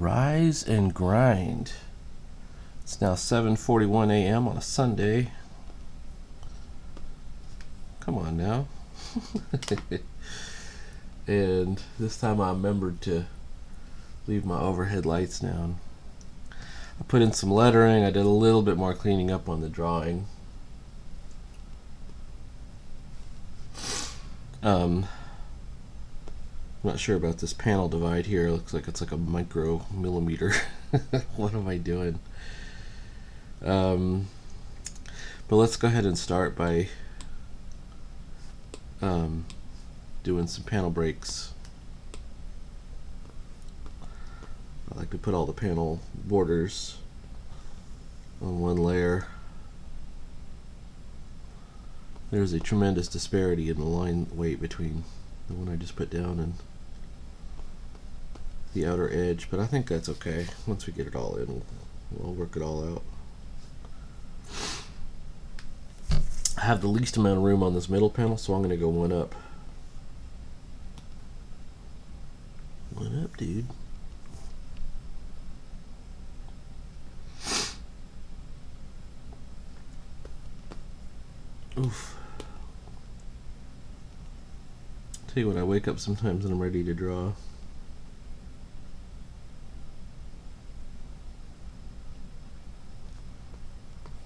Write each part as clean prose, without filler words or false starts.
Rise and grind. It's now 7:41 a.m. on a Sunday. Come on now. And this time I remembered to leave my overhead lights down. I put in some lettering. I did a little bit more cleaning up on the drawing. I'm not sure about this panel divide here. It looks like it's like a micro-millimeter. What am I doing? But let's go ahead and start by doing some panel breaks. I like to put all the panel borders on one layer. There's a tremendous disparity in the line weight between the one I just put down and the outer edge, but I think that's okay. Once we get it all in, we'll work it all out. I have the least amount of room on this middle panel, so I'm going to go one up. One up, dude. Oof. Tell you what, I wake up sometimes and I'm ready to draw.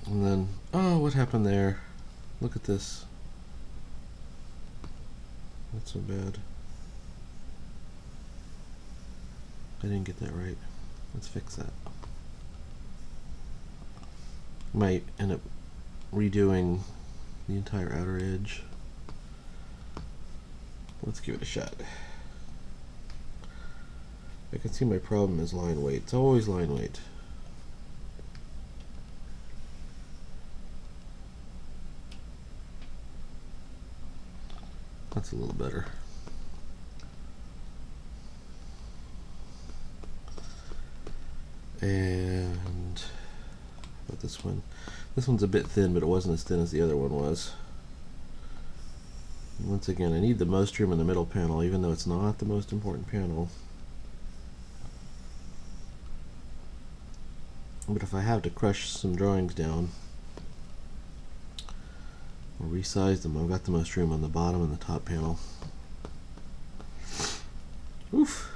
And then, oh, what happened there? Look at this. Not so bad. I didn't get that right. Let's fix that. Might end up redoing the entire outer edge. Let's give it a shot. I can see my problem is line weight. It's always line weight. That's a little better. And about this one. This one's a bit thin, but it wasn't as thin as the other one was. And once again, I need the most room in the middle panel, even though it's not the most important panel. But if I have to crush some drawings down or resize them, I've got the most room on the bottom and the top panel. Oof.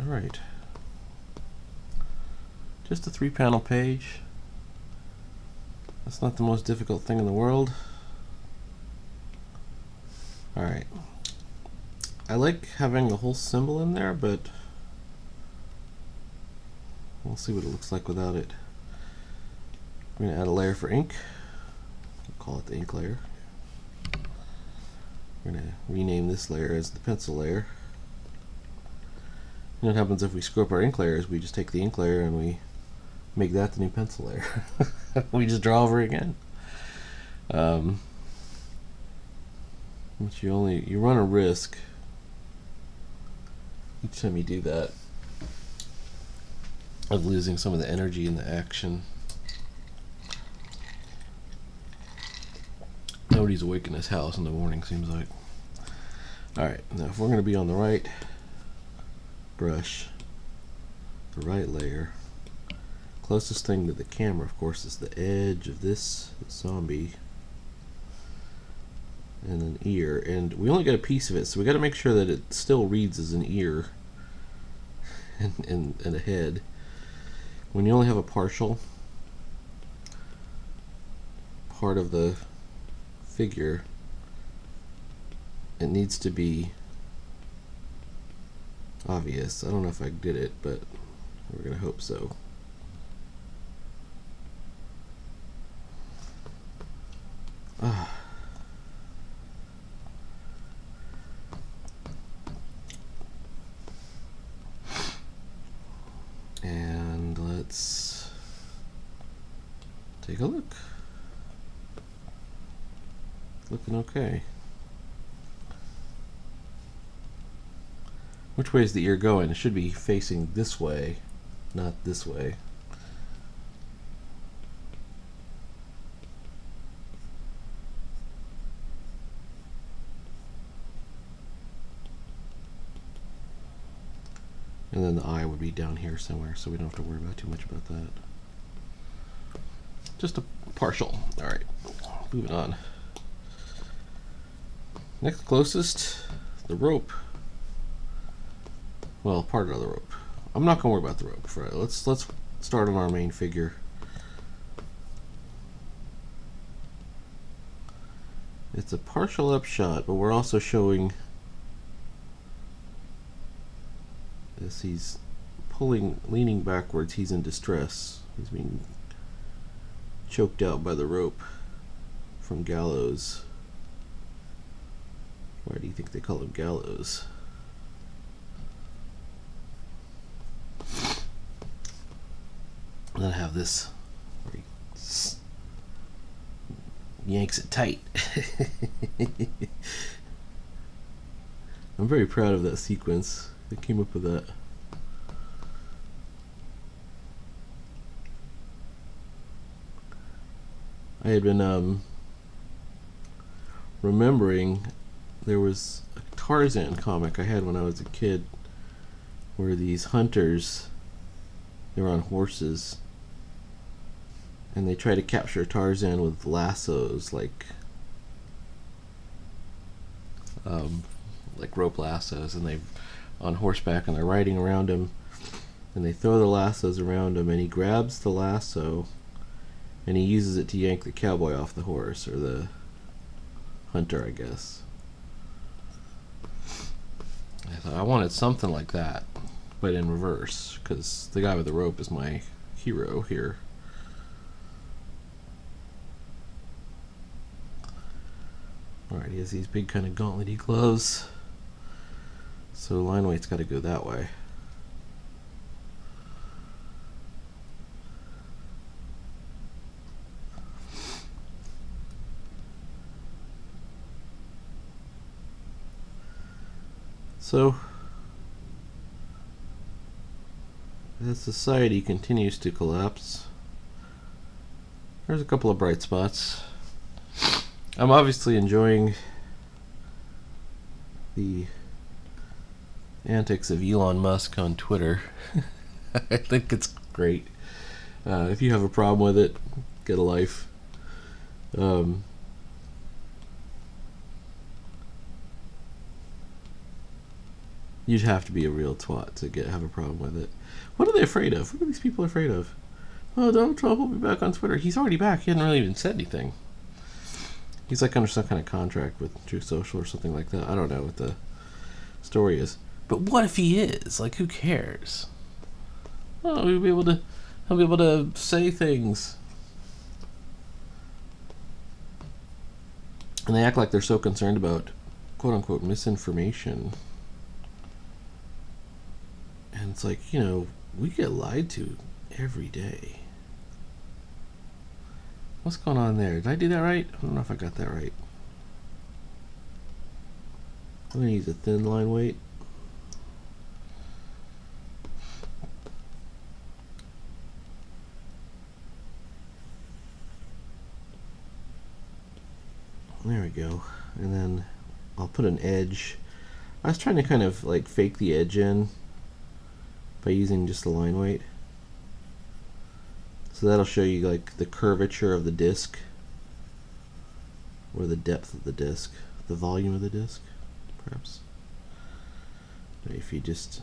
Alright. Just a 3-panel page. That's not the most difficult thing in the world. Alright. I like having the whole symbol in there, but we'll see what it looks like without it. We're going to add a layer for ink. We'll call it the ink layer. We're going to rename this layer as the pencil layer. You know what happens if we screw up our ink layers? We just take the ink layer and we make that the new pencil layer. We just draw over again. Which you run a risk each time you do that of losing some of the energy in the action. Nobody's awake in this house in the morning, seems like. Alright, now if we're going to be on the right brush, the right layer, closest thing to the camera, of course, is the edge of this zombie and an ear. And we only got a piece of it, so we got to make sure that it still reads as an ear and a head. When you only have a partial part of the figure, it needs to be obvious. I don't know if I did it, but we're gonna hope so. And let's take a look. Looking okay. Which way is the ear going? It should be facing this way, not this way. And then the eye would be down here somewhere, so we don't have to worry about too much about that. Just a partial. Alright, moving on. Next closest, the rope. Well, part of the rope. I'm not going to worry about the rope. Let's start on our main figure. It's a partial up shot, but we're also showing as he's leaning backwards, he's in distress. He's being choked out by the rope from Gallows. Why do you think they call him Gallows? And then I have this where he yanks it tight. I'm very proud of that sequence. They came up with that. I had been remembering there was a Tarzan comic I had when I was a kid where these hunters, they were on horses and they try to capture Tarzan with lassos, like rope lassos, and they on horseback and they're riding around him and they throw the lassos around him and he grabs the lasso and he uses it to yank the cowboy off the horse, or the hunter, I guess. I thought I wanted something like that, but in reverse, because the guy with the rope is my hero here. Alright, he has these big kind of gauntlet-y gloves, so line weight's got to go that way. So, as society continues to collapse, there's a couple of bright spots. I'm obviously enjoying the antics of Elon Musk on Twitter. I think it's great. If you have a problem with it, get a life. You'd have to be a real twat to have a problem with it. What are they afraid of? What are these people afraid of? Oh, Donald Trump will be back on Twitter. He's already back. He hadn't really even said anything. He's like under some kind of contract with Truth Social or something like that. I don't know what the story is. But what if he is? Like, who cares? Oh, he'll be able to say things. And they act like they're so concerned about quote-unquote misinformation. And it's like, you know, we get lied to every day. What's going on there? Did I do that right? I don't know if I got that right. I'm going to use a thin line weight. There we go. And then I'll put an edge. I was trying to kind of like fake the edge in by using just the line weight. So that'll show you like the curvature of the disc, or the depth of the disc, the volume of the disc, perhaps. If you just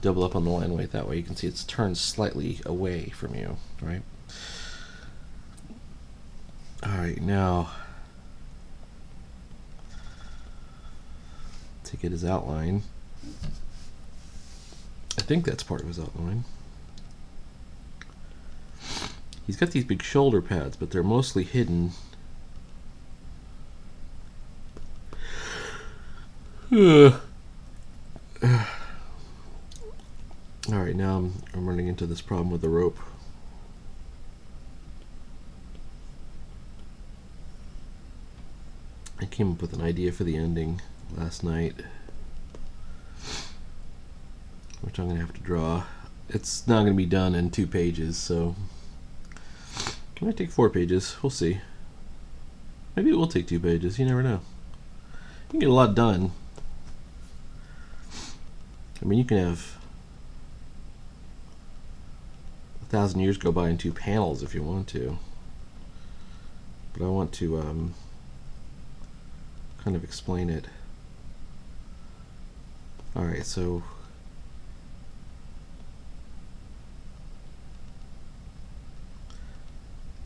double up on the line weight, that way you can see it's turned slightly away from you, right? Alright, now to get his outline. I think that's part of his outline. He's got these big shoulder pads, but they're mostly hidden. Alright, now I'm running into this problem with the rope. I came up with an idea for the ending last night, which I'm going to have to draw. It's not going to be done in 2 pages, so it might take 4 pages. We'll see. Maybe it will take 2 pages. You never know. You can get a lot done. I mean, you can have 1,000 years go by in 2 panels if you want to, but I want to kind of explain it. Alright, so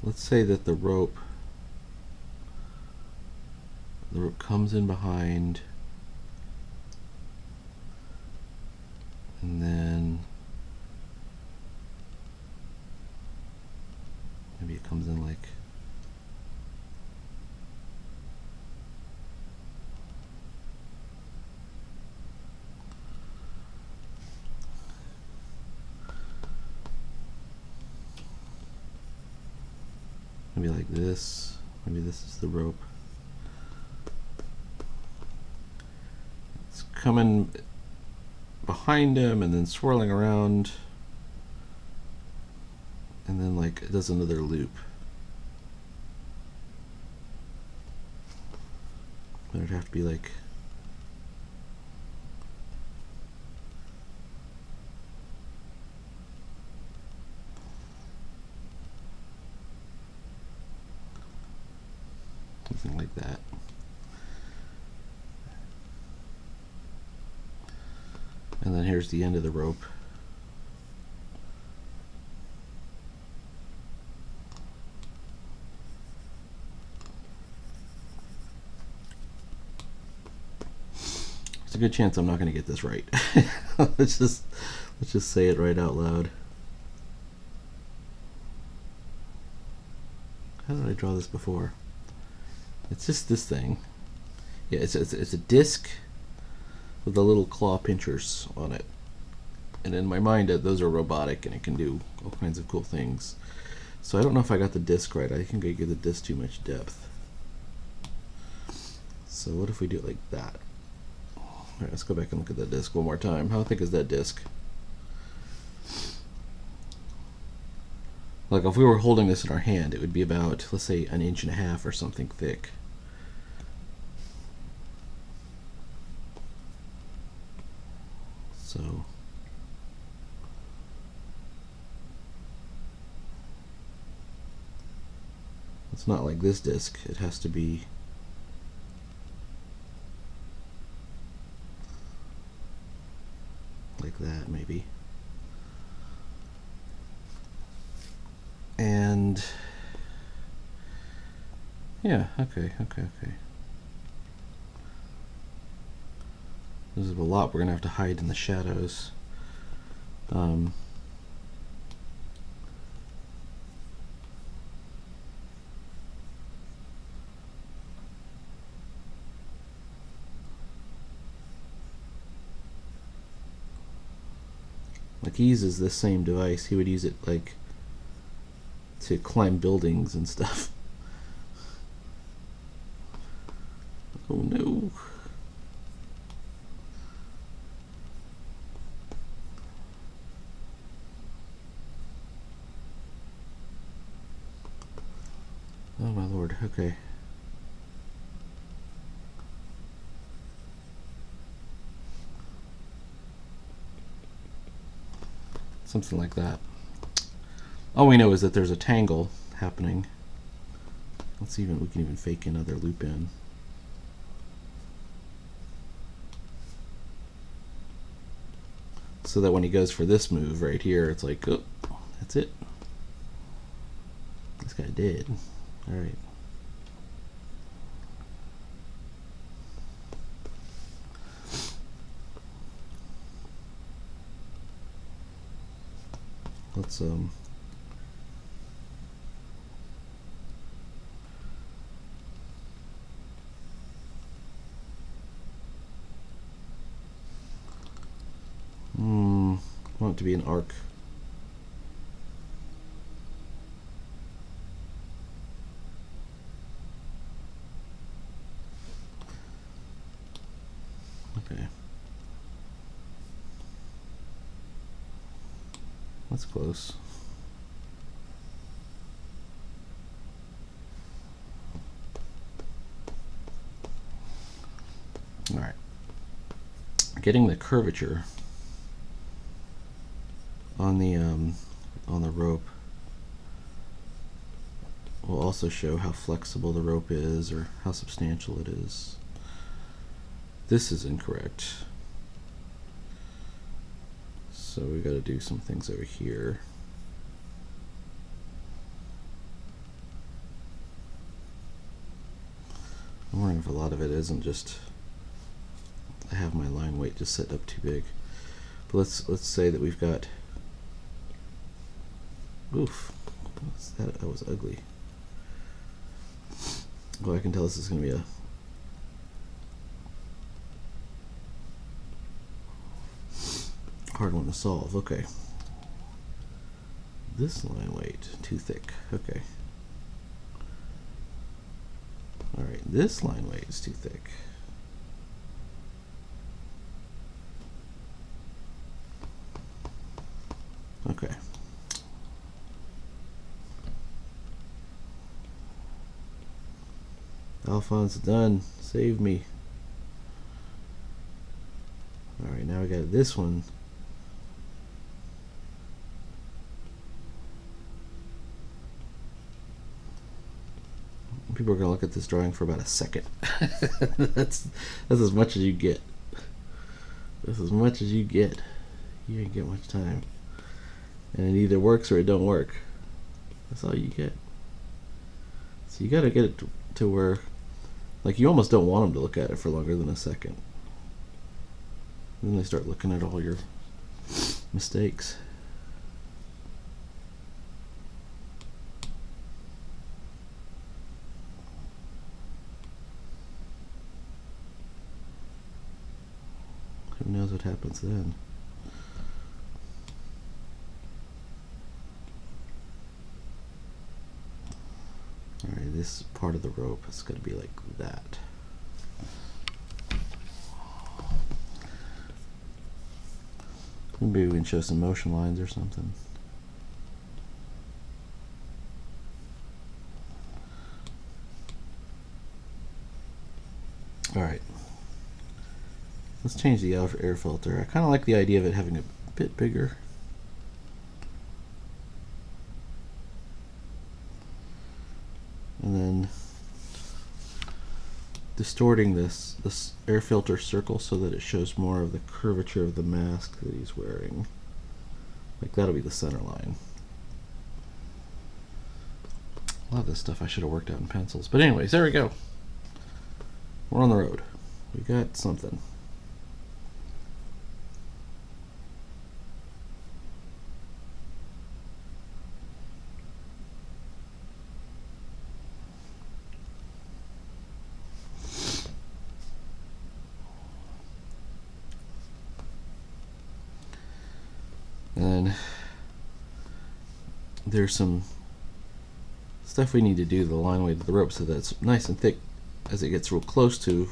let's say that the rope comes in behind, and then maybe it comes in like maybe like this. Maybe this is the rope. It's coming behind him and then swirling around, and then like it does another loop. There'd have to be like something like that. And then here's the end of the rope. There's a good chance I'm not going to get this right. let's just say it right out loud. How did I draw this before? It's just this thing. Yeah, it's a disc with the little claw pinchers on it. And in my mind, those are robotic and it can do all kinds of cool things. So I don't know if I got the disc right. I think I give the disc too much depth. So what if we do it like that? Alright, let's go back and look at that disc one more time. How thick is that disc? Like if we were holding this in our hand, it would be about, let's say, 1.5 inches or something thick. So it's not like this disc. It has to be like that, maybe. And yeah, okay. This is a lot we're gonna have to hide in the shadows. Like he uses this same device. He would use it like to climb buildings and stuff. Oh no. Oh my lord, okay. Something like that. All we know is that there's a tangle happening. We can even fake another loop in. So that when he goes for this move right here, it's like, oh, that's it. This guy did. Alright. Let's want it to be an arc. Okay. That's close. All right. Getting the curvature on the rope will also show how flexible the rope is or how substantial it is. This is incorrect. So we got to do some things over here. I'm wondering if a lot of it isn't just I have my line weight just set up too big. But let's say that we've got, oof, that was ugly. Well, I can tell this is going to be a hard one to solve. Okay. This line weight, too thick. Okay. Alright, this line weight is too thick. Okay. Alphonse, done. Save me. Alright, now we got this one. People are going to look at this drawing for about a second. That's as much as you get. That's as much as you get. You ain't get much time. And it either works or it don't work. That's all you get. So you got to get it to where, like, you almost don't want them to look at it for longer than a second. And then they start looking at all your mistakes. Who knows what happens then? Alright, this part of the rope is going to be like that. Maybe we can show some motion lines or something. Alright. Let's change the air filter. I kind of like the idea of it having a bit bigger. And then distorting this air filter circle so that it shows more of the curvature of the mask that he's wearing. Like that'll be the center line. A lot of this stuff I should have worked out in pencils. But anyways, there we go. We're on the road. We got something. And then there's some stuff we need to do to the line weight of the rope so that it's nice and thick as it gets real close to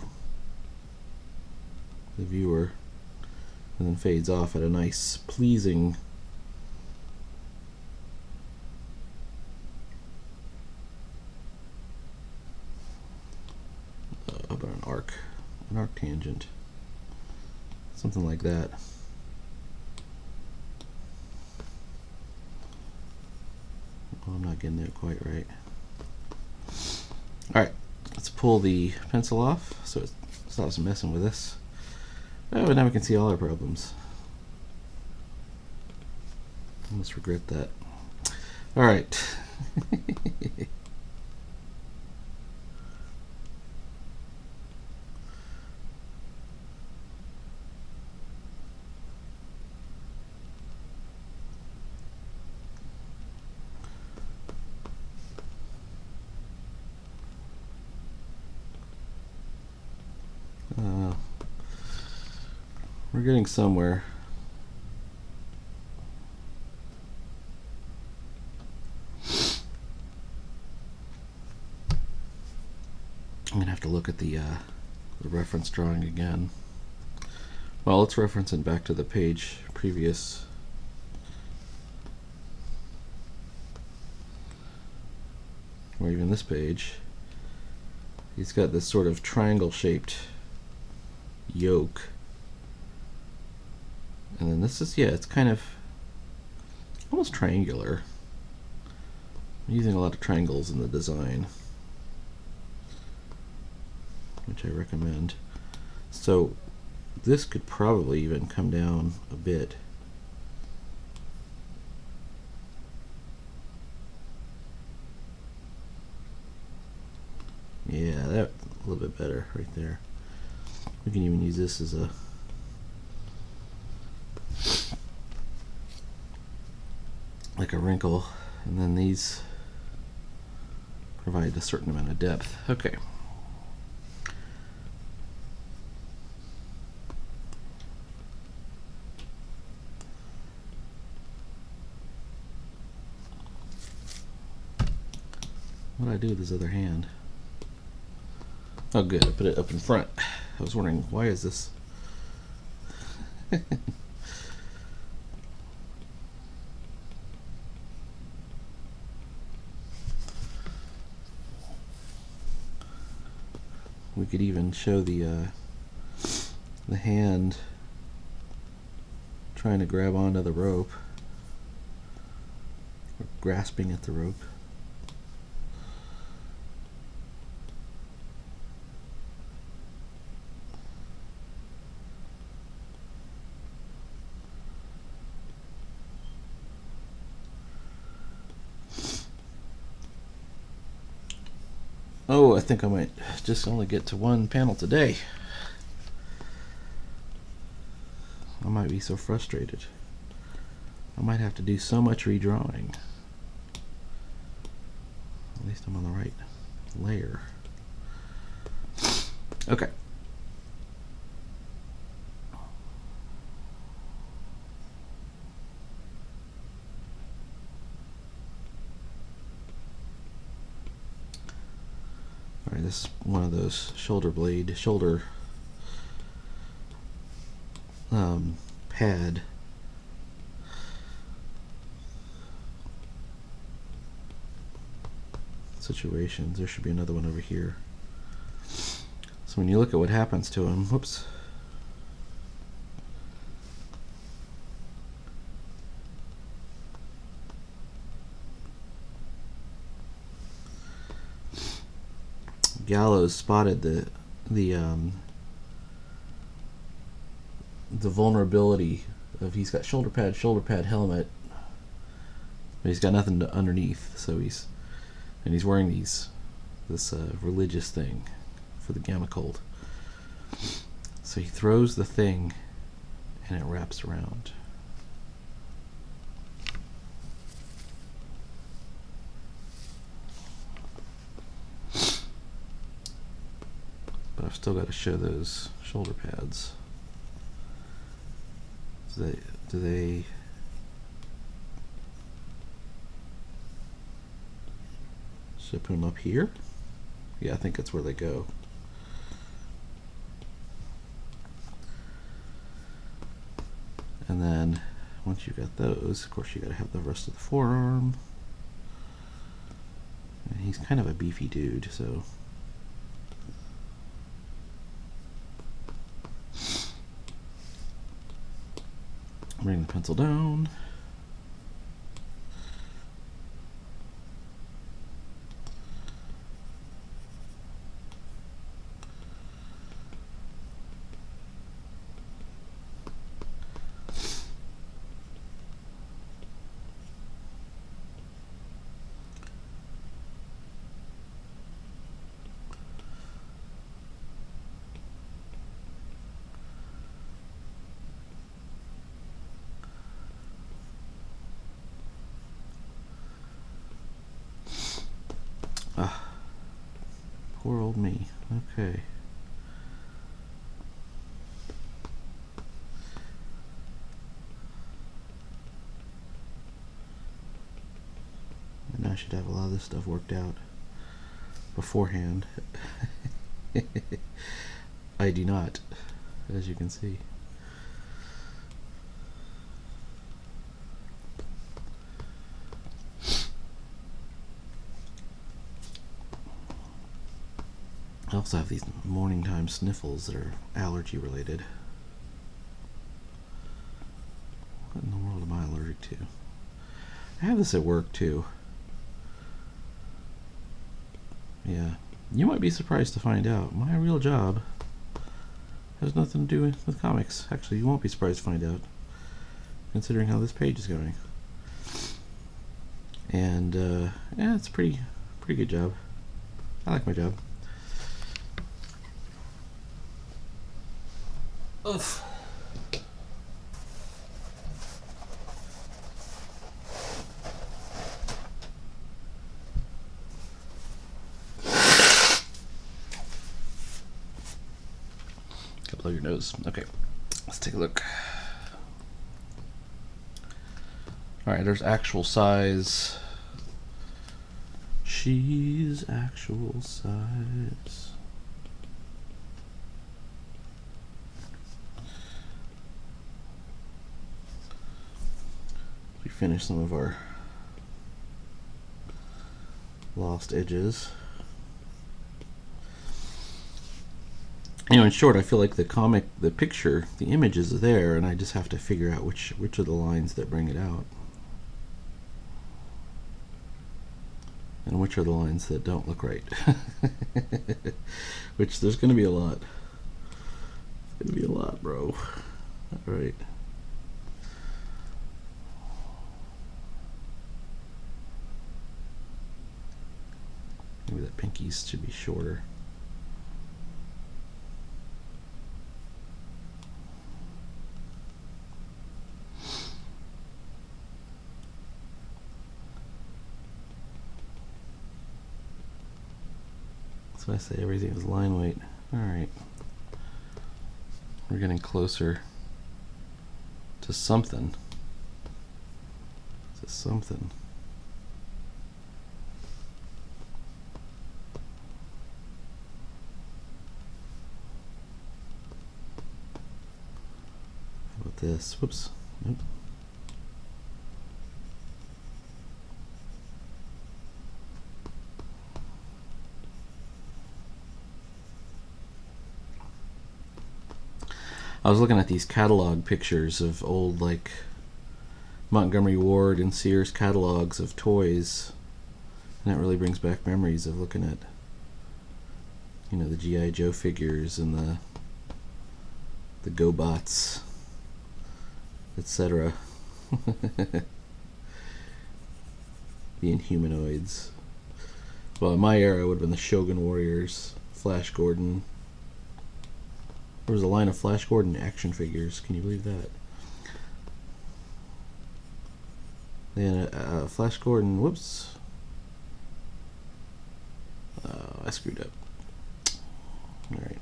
the viewer and then fades off at a nice pleasing about an arc tangent, something like that. Oh, I'm not getting there quite right. Alright, let's pull the pencil off so it stops messing with us. Oh, and now we can see all our problems. I almost regret that. Alright. We're getting somewhere. I'm gonna have to look at the reference drawing again. Well, let's reference it back to the page previous. Or even this page. He's got this sort of triangle-shaped yoke. And then this is, yeah, it's kind of almost triangular. I'm using a lot of triangles in the design, which I recommend. So this could probably even come down a bit. Yeah, that a little bit better right there. We can even use this as a like a wrinkle, and then these provide a certain amount of depth. Okay. What did I do with his other hand? Oh good, I put it up in front. I was wondering, why is this? We could even show the hand trying to grab onto the rope, or grasping at the rope. Oh, I think I might just only get to one panel today. I might be so frustrated. I might have to do so much redrawing. At least I'm on the right layer. Okay. Alright, this is one of those shoulder pad situations. There should be another one over here. So when you look at what happens to him, whoops. Gallows spotted the vulnerability of, he's got shoulder pad, helmet, but he's got nothing underneath. So he's wearing this religious thing for the Gamma-Cult. So he throws the thing, and it wraps around. But I've still got to show those shoulder pads. Do they should I put them up here? Yeah, I think that's where they go. And then once you got those, of course you got to have the rest of the forearm. And he's kind of a beefy dude, so bring the pencil down. Poor old me. Okay. And I should have a lot of this stuff worked out beforehand. I do not, as you can see. I also have these morning time sniffles that are allergy related. What in the world am I allergic to? I have this at work too. Yeah, you might be surprised to find out my real job has nothing to do with comics. Actually, you won't be surprised to find out, considering how this page is going. And yeah, it's pretty good job. I like my job. Oof. Blow your nose. Okay, let's take a look. Alright, there's actual size. She's actual size. We finished some of our lost edges. You know, in short, I feel like the picture, the image is there, and I just have to figure out which are the lines that bring it out, and which are the lines that don't look right. Which there's going to be a lot. It's going to be a lot, bro. All right. Maybe that pinkies should be shorter. So I say everything is line weight. Alright. We're getting closer to something. To something. How about this? Whoops. Nope. I was looking at these catalog pictures of old, like, Montgomery Ward and Sears catalogs of toys, and that really brings back memories of looking at, you know, the G.I. Joe figures and the GoBots, etc. The Inhumanoids. Well, in my era, it would have been the Shogun Warriors, Flash Gordon. There was a line of Flash Gordon action figures. Can you believe that? Then Flash Gordon. Whoops. I screwed up. All right.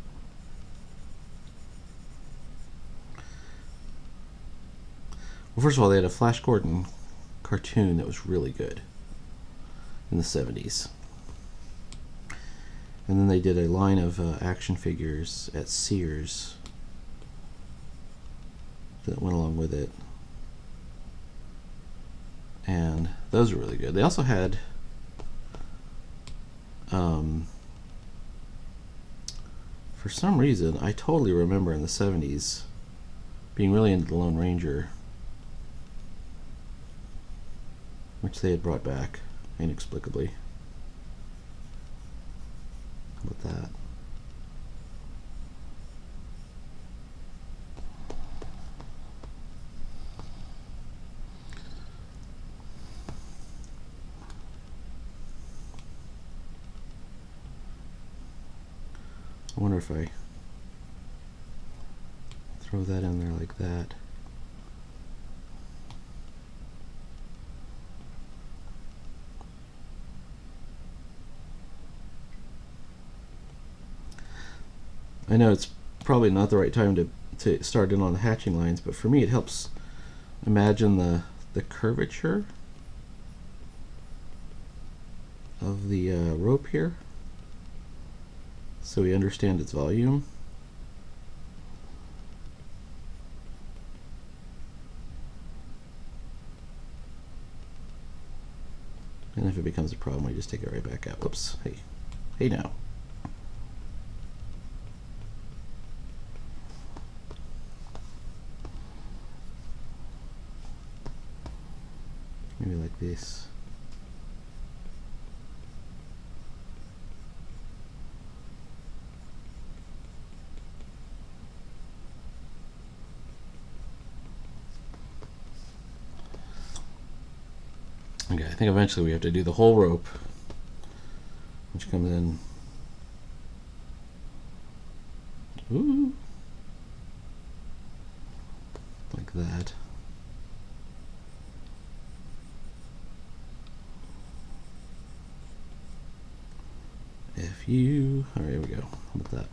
Well, first of all, they had a Flash Gordon cartoon that was really good in the 70s. And then they did a line of action figures at Sears that went along with it. And those were really good. They also had for some reason, I totally remember in the 70s being really into the Lone Ranger, which they had brought back inexplicably. How about that? I wonder if I throw that in there like that. I know it's probably not the right time to start in on the hatching lines, but for me it helps imagine the curvature of the rope here, so we understand its volume. And if it becomes a problem, I just take it right back out. Whoops. Hey now. Maybe like case. Okay, I think eventually we have to do the whole rope, which comes in. Ooh. Like that. F you. Alright, here we go. How about that?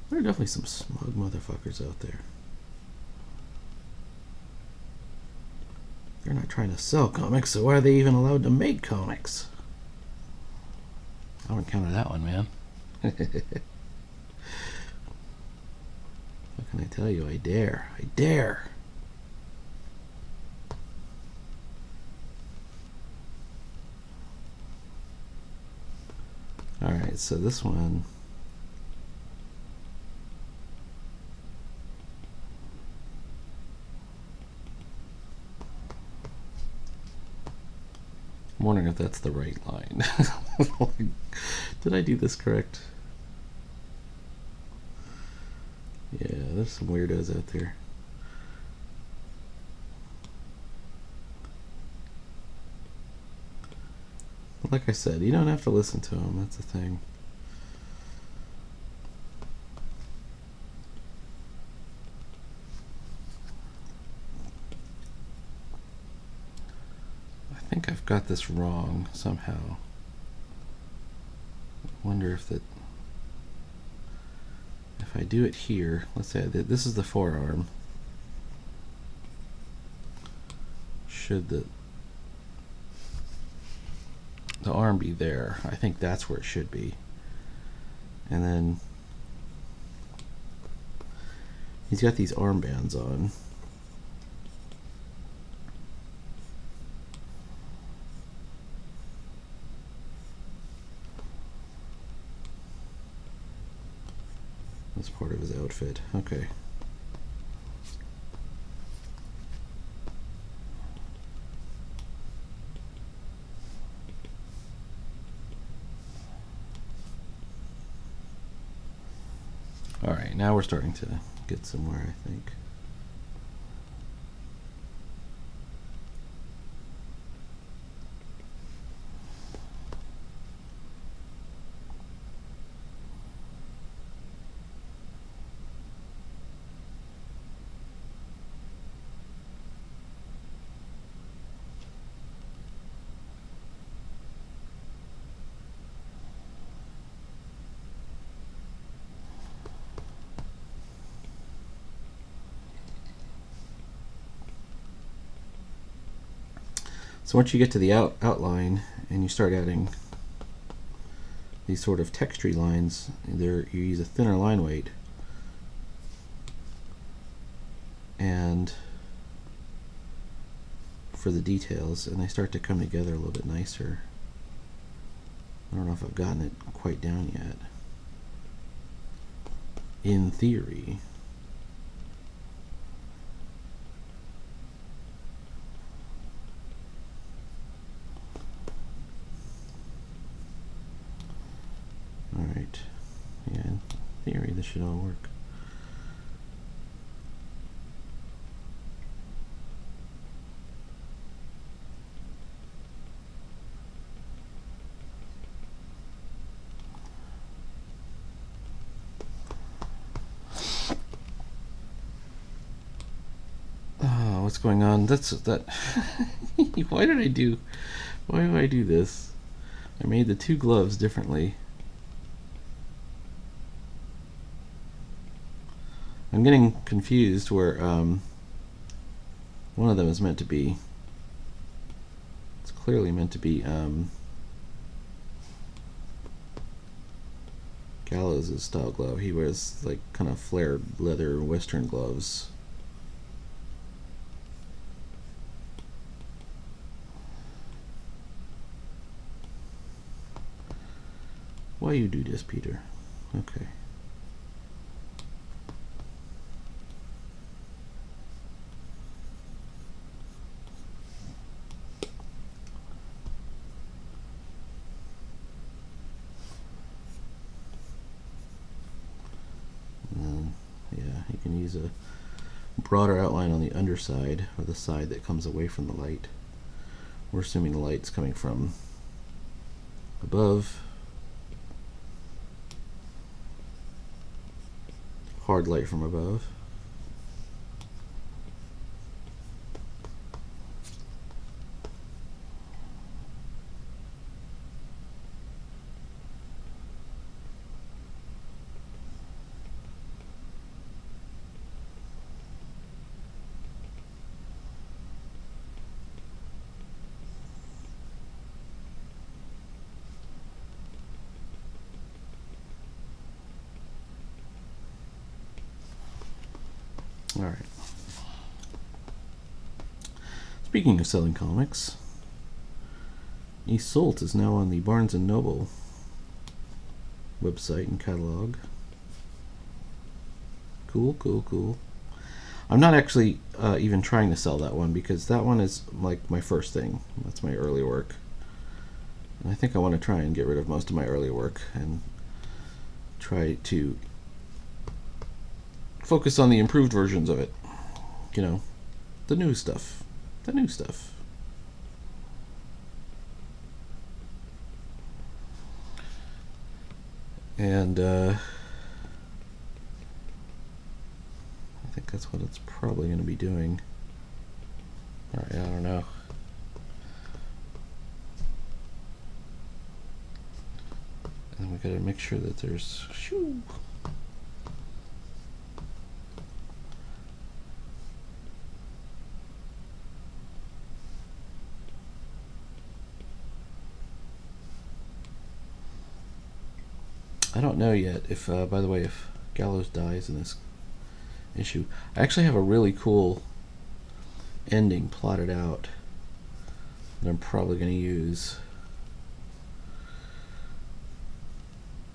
There are definitely some smug motherfuckers out there. They're not trying to sell comics, so why are they even allowed to make comics? I haven't counted that one, man. What can I tell you? I dare. I dare. Alright, so this one. I'm wondering if that's the right line. Did I do this correct? Yeah, there's some weirdos out there. But like I said, you don't have to listen to them. That's the thing. I think I've got this wrong somehow. I wonder if that. If I do it here, let's say this is the forearm. Should the arm be there? I think that's where it should be. And then he's got these armbands on. That's part of his outfit. Okay. Alright, now we're starting to get somewhere, I think. So once you get to the outline and you start adding these sort of textury lines, you use a thinner line weight and for the details, and they start to come together a little bit nicer. I don't know if I've gotten it quite down yet. In theory. Alright. Yeah, in theory this should all work. What's going on? That's that. Why do I do this? I made the two gloves differently. I'm getting confused where one of them is meant to be. It's clearly meant to be Gallows' style glove. He wears like kind of flared leather Western gloves. Why you do this, Peter? Okay. to use a broader outline on the underside, or the side that comes away from the light. We're assuming the light's coming from above. Hard light from above. All right. Speaking of selling comics, Isolt is now on the Barnes & Noble website and catalog. Cool, cool, cool. I'm not actually even trying to sell that one, because that one is like my first thing. That's my early work. And I think I want to try and get rid of most of my early work and try to focus on the improved versions of it. You know, the new stuff. The new stuff. And I think that's what it's probably going to be doing. Alright, I don't know. And we got to make sure that there's... Shoo! I don't know yet if, by the way, if Gallows dies in this issue. I actually have a really cool ending plotted out that I'm probably going to use.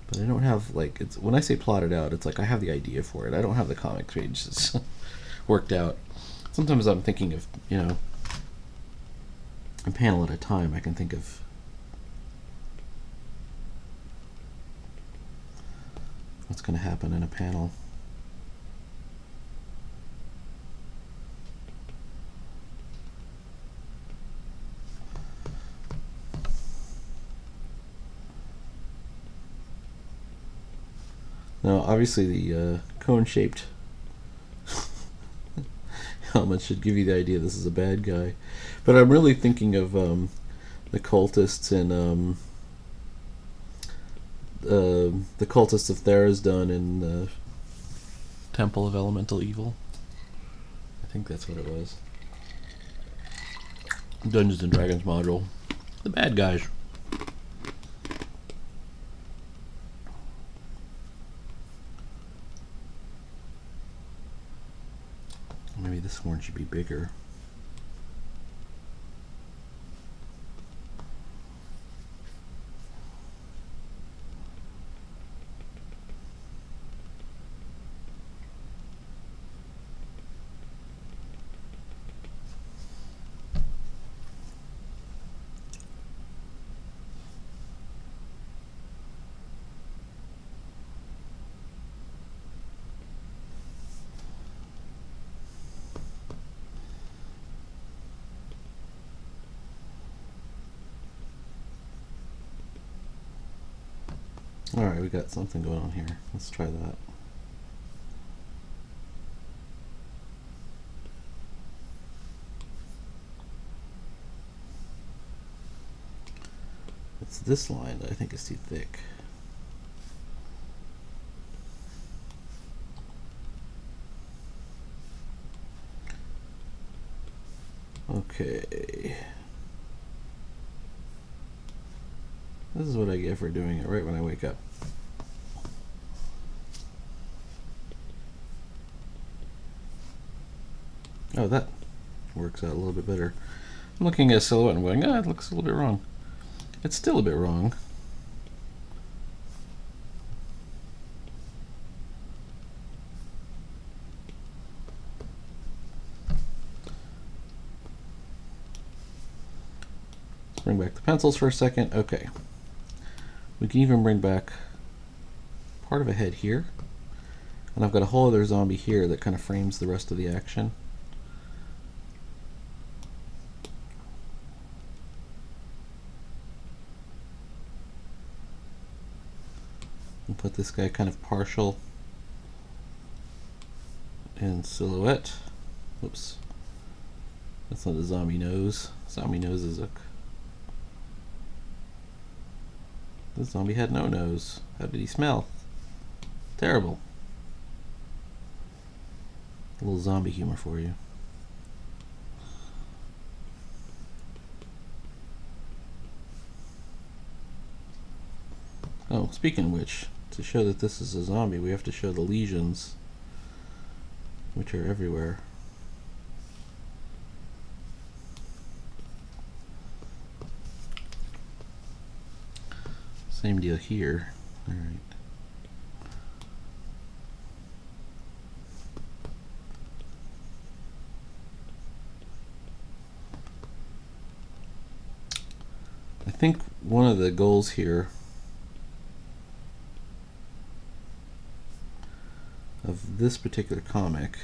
But I don't have, like, it's when I say plotted out, it's like I have the idea for it. I don't have the comic pages worked out. Sometimes I'm thinking of, you know, a panel at a time. I can think of what's going to happen in a panel. Now, obviously, the cone-shaped helmet should give you the idea this is a bad guy. But I'm really thinking of the cultists in the cultists of Tharizdun in the Temple of Elemental Evil. I think that's what it was. Dungeons and Dragons module. The bad guys. Maybe this horn should be bigger. Alright, we got something going on here. Let's try that. It's this line that I think is too thick. Okay. This is what I get for doing it right when I wake up. Oh, that works out a little bit better. I'm looking at a silhouette and going, it looks a little bit wrong. It's still a bit wrong. Let's bring back the pencils for a second. Okay. We can even bring back part of a head here. And I've got a whole other zombie here that kind of frames the rest of the action. And put this guy kind of partial in silhouette. Oops. That's not a zombie nose. Zombie nose is a... The zombie had no nose. How did he smell? Terrible. A little zombie humor for you. Oh, speaking of which, to show that this is a zombie, we have to show the lesions, which are everywhere. Same deal here. All right. I think one of the goals here of this particular comic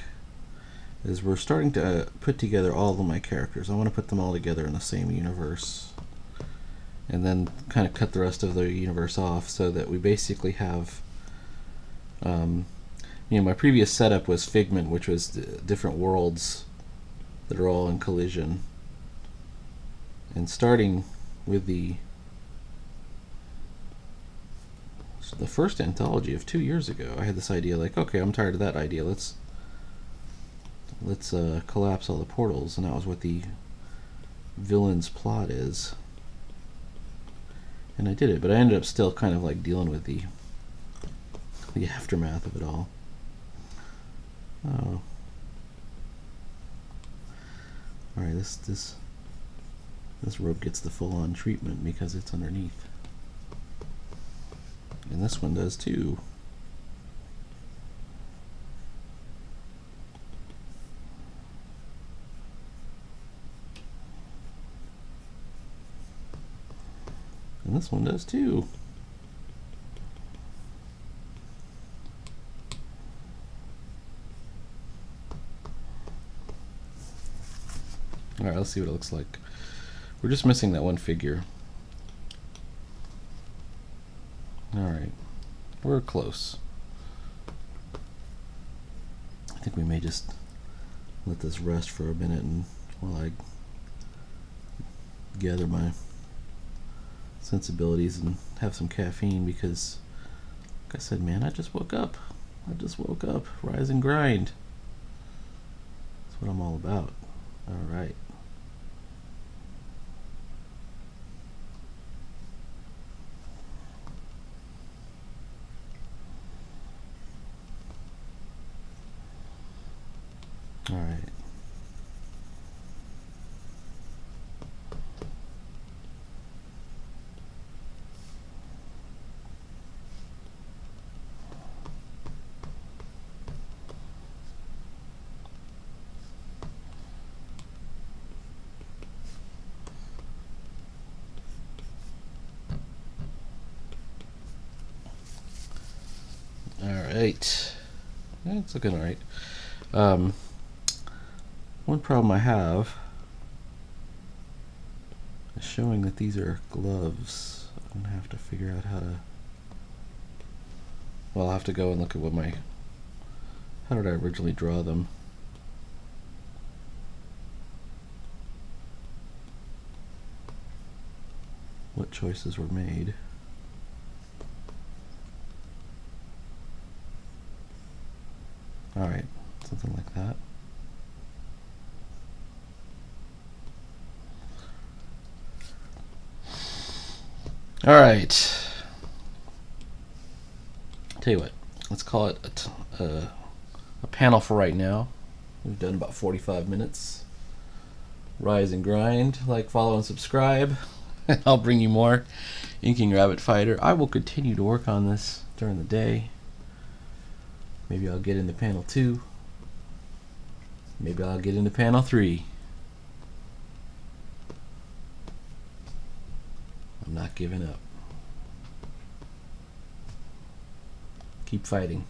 is we're starting to put together all of my characters. I want to put them all together in the same universe, and then kind of cut the rest of the universe off so that we basically have, my previous setup was Figment, which was different worlds that are all in collision. And starting with the first anthology of 2 years ago, I had this idea like, okay, I'm tired of that idea. Let's collapse all the portals, and that was what the villain's plot is. And I did it, but I ended up still kind of like dealing with the aftermath of it all. Oh. Alright, this rope gets the full-on treatment because it's underneath. And this one does too. And this one does too. Alright, let's see what it looks like. We're just missing that one figure. Alright, we're close. I think we may just let this rest for a minute and while I gather my sensibilities and have some caffeine, because like I said, man, I just woke up. Rise and grind. That's what I'm all about. Alright. Alright. Alright. Yeah, it's looking alright. One problem I have is showing that these are gloves. I'm gonna have to figure out how to... Well, I'll have to go and look at what my... How did I originally draw them? What choices were made? Alright, something like that. Alright. Tell you what, let's call it a panel for right now. We've done about 45 minutes. Rise and grind, like, follow, and subscribe. I'll bring you more Inking Rabbit Fighter. I will continue to work on this during the day. Maybe I'll get into panel 2. Maybe I'll get into panel 3. I'm not giving up. Keep fighting.